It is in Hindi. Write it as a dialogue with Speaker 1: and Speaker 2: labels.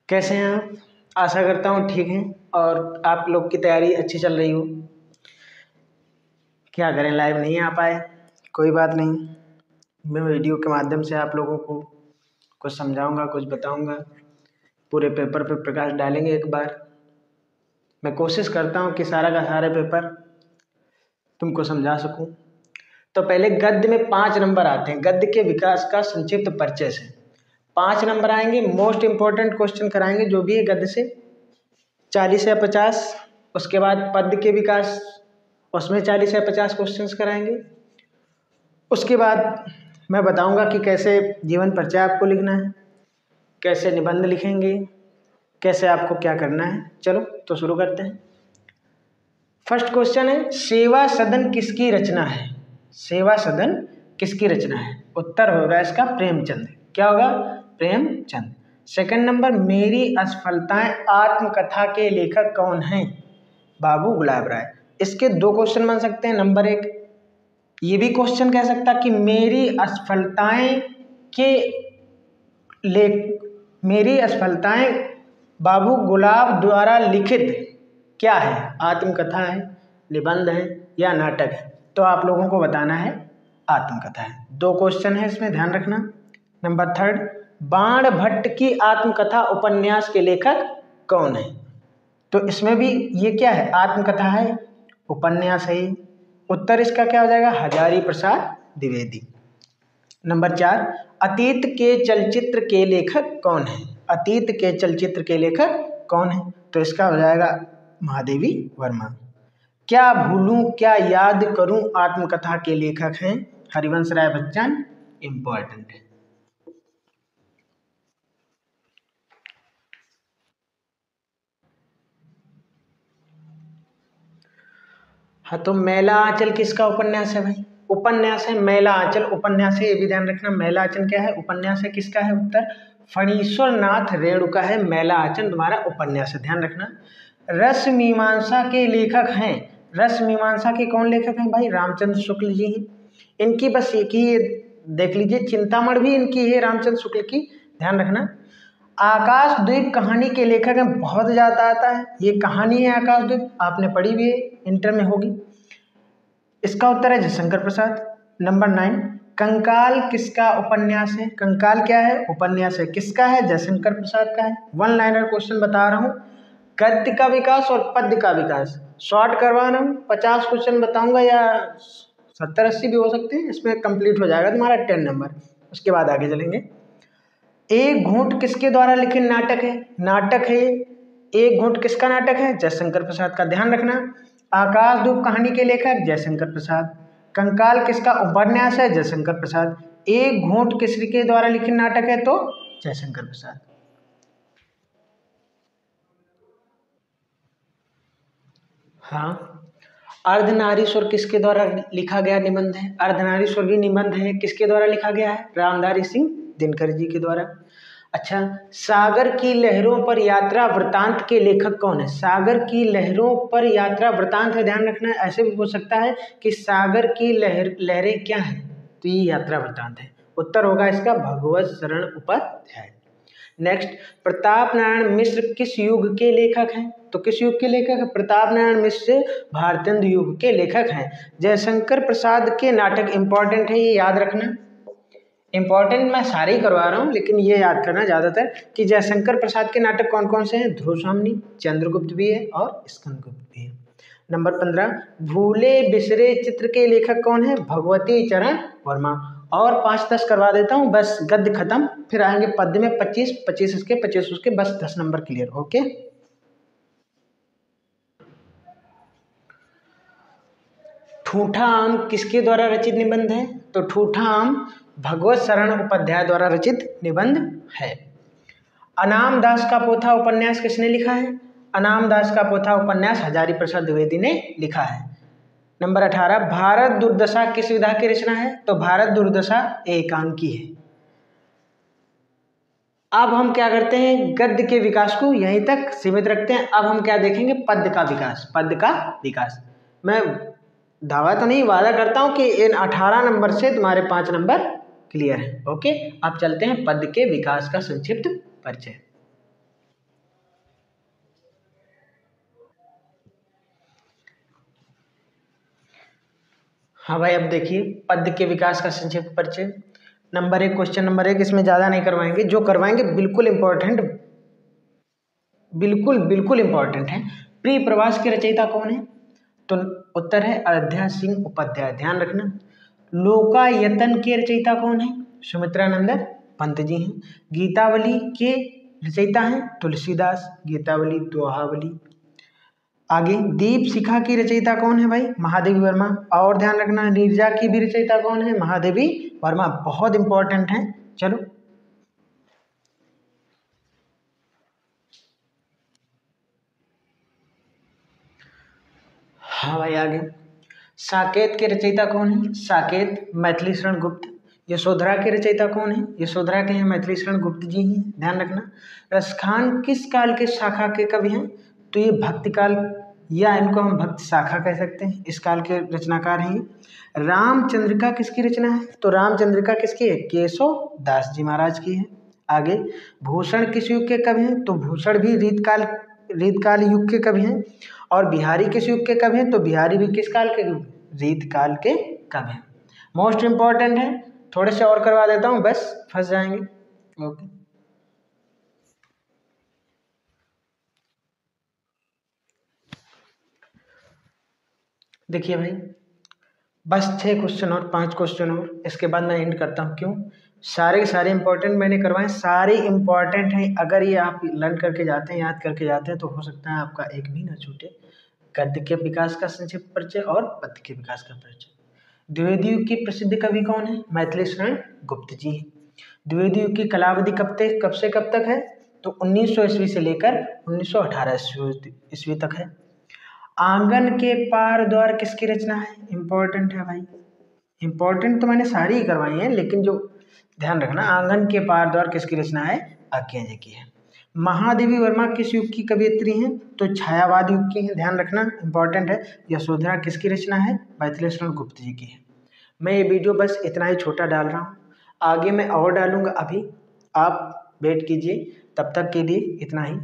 Speaker 1: कैसे हैं आप? आशा करता हूँ ठीक हैं और आप लोग की तैयारी अच्छी चल रही हो। क्या करें, लाइव नहीं आ पाए, कोई बात नहीं। मैं वीडियो के माध्यम से आप लोगों को कुछ समझाऊंगा, कुछ बताऊंगा। पूरे पेपर पे प्रकाश डालेंगे एक बार। मैं कोशिश करता हूँ कि सारा का सारा पेपर तुमको समझा सकूँ। तो पहले गद्य में 5 नंबर आते हैं। गद्य के विकास का संक्षिप्त परिचय से 5 नंबर आएंगे। मोस्ट इंपॉर्टेंट क्वेश्चन कराएंगे जो भी है गद्य से, 40 या 50। उसके बाद पद्य के विकास, उसमें 40 या 50 क्वेश्चंस कराएंगे। उसके बाद मैं बताऊंगा कि कैसे जीवन परिचय आपको लिखना है, कैसे निबंध लिखेंगे, कैसे आपको क्या करना है। चलो तो शुरू करते हैं। फर्स्ट क्वेश्चन है, सेवा सदन किसकी रचना है? सेवा सदन किसकी रचना है? उत्तर होगा इसका प्रेमचंद। क्या होगा? प्रेमचंद। सेकंड नंबर, मेरी असफलताएं आत्मकथा के लेखक कौन हैं? बाबू गुलाब राय। इसके 2 क्वेश्चन बन सकते हैं। नंबर 1, ये भी क्वेश्चन कह सकता कि मेरी असफलताएं के मेरी असफलताएं बाबू गुलाब द्वारा लिखित क्या है? आत्मकथा है, निबंध है या नाटक है? तो आप लोगों को बताना है आत्मकथा है। 2 क्वेश्चन है इसमें, ध्यान रखना। नंबर 3, बाण भट्ट की आत्मकथा उपन्यास के लेखक कौन है? तो इसमें भी ये क्या है? आत्मकथा है, उपन्यास है। उत्तर इसका क्या हो जाएगा? हजारी प्रसाद द्विवेदी। नंबर 4, अतीत के चलचित्र के लेखक कौन है? अतीत के चलचित्र के लेखक कौन है? तो इसका हो जाएगा महादेवी वर्मा। क्या भूलूं क्या याद करूं आत्मकथा के लेखक हैं हरिवंश राय बच्चन। इंपॉर्टेंट है। हाँ, तो मैला आंचल किसका उपन्यास है भाई? उपन्यास है, मैला आंचल उपन्यास है। ये भी ध्यान रखना, मैला आंचल क्या है? उपन्यास है। किसका है? उत्तर फणीश्वर नाथ रेणुका है। मैला आंचल तुम्हारा उपन्यास है, ध्यान रखना। रस मीमांसा के लेखक हैं। रस मीमांसा के कौन लेखक हैं भाई? रामचंद्र शुक्ल जी हैं। इनकी बस एक ही देख लीजिए, चिंतामण भी इनकी है, रामचंद्र शुक्ल की, ध्यान रखना। आकाशद्वीप कहानी के लेखक हैं, बहुत ज्यादा आता है ये कहानी है आकाशद्वीप, आपने पढ़ी भी है, इंटर में होगी। इसका उत्तर है जयशंकर प्रसाद। नंबर 9, कंकाल किसका उपन्यास है? कंकाल क्या है? उपन्यास है। किसका है? जयशंकर प्रसाद का है। 1 लाइनर क्वेश्चन बता रहा हूँ। गद्य का विकास और पद्य का विकास शॉर्ट करवा रहा हूँ। 50 क्वेश्चन बताऊंगा या 70-80 भी हो सकते हैं, इसमें कंप्लीट हो जाएगा तुम्हारा 10 नंबर। उसके बाद आगे चलेंगे। एक घूंट किसके द्वारा लिखित नाटक है? नाटक है। एक घूंट किसका नाटक है? जयशंकर प्रसाद का, ध्यान रखना। आकाशदूत कहानी के लेखक जयशंकर प्रसाद। कंकाल किसका उपन्यास है? जयशंकर प्रसाद। एक घूंट किसके द्वारा लिखित नाटक है? तो जयशंकर प्रसाद। हाँ, अर्धनारीश्वर किसके द्वारा लिखा गया निबंध है? अर्धनारीश्वर भी निबंध है। किसके द्वारा लिखा गया है? रामधारी सिंह दिनकर जी के द्वारा। अच्छा, सागर की लहरों पर यात्रा वृतांत के लेखक कौन है? सागर की लहरों पर यात्रा वृतांत है, ध्यान रखना है। ऐसे भी हो सकता है कि सागर की लहरें क्या है, तो ये यात्रा वृतांत है। उत्तर होगा इसका भगवत शरण उपाध्याय। नेक्स्ट, प्रताप नारायण मिश्र किस युग के लेखक हैं? तो किस युग के लेखक हैं? प्रताप नारायण मिश्र भारतेंदु युग के लेखक हैं। जयशंकर प्रसाद के नाटक इंपॉर्टेंट है, ये याद रखना। इंपॉर्टेंट मैं सारे ही करवा रहा हूँ, लेकिन ये याद करना ज़्यादातर कि जयशंकर प्रसाद के नाटक कौन कौन से हैं? ध्रुव स्वामिनी, चंद्रगुप्त भी है और स्कंदगुप्त भी है। नंबर 15, भूले बिसरे चित्र के लेखक कौन है? भगवती चरण वर्मा। और 5-10 करवा देता हूँ, बस गद्य खत्म। फिर आएंगे पद्य में 25 इसके 25 उसके, बस 10 नंबर क्लियर। ओके, ठूठा आम किसके द्वारा रचित निबंध है? तो ठूठा आम भगवत शरण उपाध्याय द्वारा रचित निबंध है। अनाम दास का पोथा उपन्यास किसने लिखा है? अनाम दास का पोथा उपन्यास हजारी प्रसाद द्विवेदी ने लिखा है। नंबर 18, भारत दुर्दशा किस विधा की रचना है? तो भारत दुर्दशा एकांकी है। अब हम क्या करते हैं, गद्य के विकास को यहीं तक सीमित रखते हैं। अब हम क्या देखेंगे? पद्य का विकास। पद्य का विकास मैं दावा तो नहीं, वादा करता हूं कि इन 18 नंबर से तुम्हारे 5 नंबर क्लियर है। ओके, अब चलते हैं पद्य के विकास का संक्षिप्त परिचय। हाँ भाई, अब देखिए पद्य के विकास का संक्षिप्त परिचय। नंबर 1, क्वेश्चन नंबर 1, इसमें ज़्यादा नहीं करवाएंगे, जो करवाएंगे बिल्कुल इम्पोर्टेंट, बिल्कुल बिल्कुल इम्पोर्टेंट है। प्रिय प्रवास के रचयिता कौन है? तो उत्तर है अयोध्या सिंह उपाध्याय, ध्यान रखना। लोकायतन के रचयिता कौन है? सुमित्रानंद पंत जी हैं। गीतावली के रचयिता हैं तुलसीदास, गीतावली दोहावली। आगे दीप शिखा की रचयिता कौन है भाई? महादेवी वर्मा। और ध्यान रखना नीरजा की भी रचयिता कौन है? महादेवी वर्मा, बहुत इंपॉर्टेंट है। चलो हाँ भाई, आगे साकेत के रचयिता कौन है? साकेत मैथिली शरण गुप्त। यशोधरा के रचयिता कौन है? यशोधरा के हैं मैथिली शरण गुप्त जी हैं, ध्यान रखना। रसखान किस काल के शाखा के कवि हैं? तो ये भक्ति काल, या इनको हम भक्त शाखा कह सकते हैं, इस काल के रचनाकार हैं ये। रामचंद्रिका किसकी रचना है? तो रामचंद्रिका किसकी है? केशव दास जी महाराज की है। आगे भूषण किस युग के कवि हैं? तो भूषण भी रीतकाल युग के कवि हैं। और बिहारी किस युग के कवि हैं? तो बिहारी भी किस काल के? रीतकाल के कवि हैं। मोस्ट इंपॉर्टेंट है, थोड़े से और करवा देता हूँ, बस फंस जाएंगे। ओके, देखिए भाई, बस 6 क्वेश्चन और 5 क्वेश्चन और, इसके बाद मैं एंड करता हूँ। क्यों? सारे के सारे इंपॉर्टेंट मैंने करवाए, सारे इंपॉर्टेंट हैं। अगर ये आप लर्न करके जाते हैं, याद करके जाते हैं, तो हो सकता है आपका एक भी ना छूटे। गद्य के विकास का संक्षिप्त परिचय और पद्य के विकास का परिचय। द्विवेदी युग के प्रसिद्ध कवि कौन है? मैथिली शरण गुप्त जी। द्विवेदी युग की कलावधि कब से कब तक है? तो 1900 ईस्वी से लेकर 1918 ईस्वी तक है। आंगन के पार द्वार किसकी रचना है? इंपॉर्टेंट है भाई, इंपॉर्टेंट तो मैंने सारी ही करवाई हैं, लेकिन जो ध्यान रखना, आंगन के पार द्वार किसकी रचना है? आज्ञा जी की है। महादेवी वर्मा किस युग की कवयित्री हैं? तो छायावाद युग की हैं, ध्यान रखना, इंपॉर्टेंट है। यशोधरा किसकी रचना है? मैथिली शरण गुप्त जी की है। मैं ये वीडियो बस इतना ही छोटा डाल रहा हूँ, आगे मैं और डालूंगा। अभी आप वेट कीजिए, तब तक के लिए इतना ही।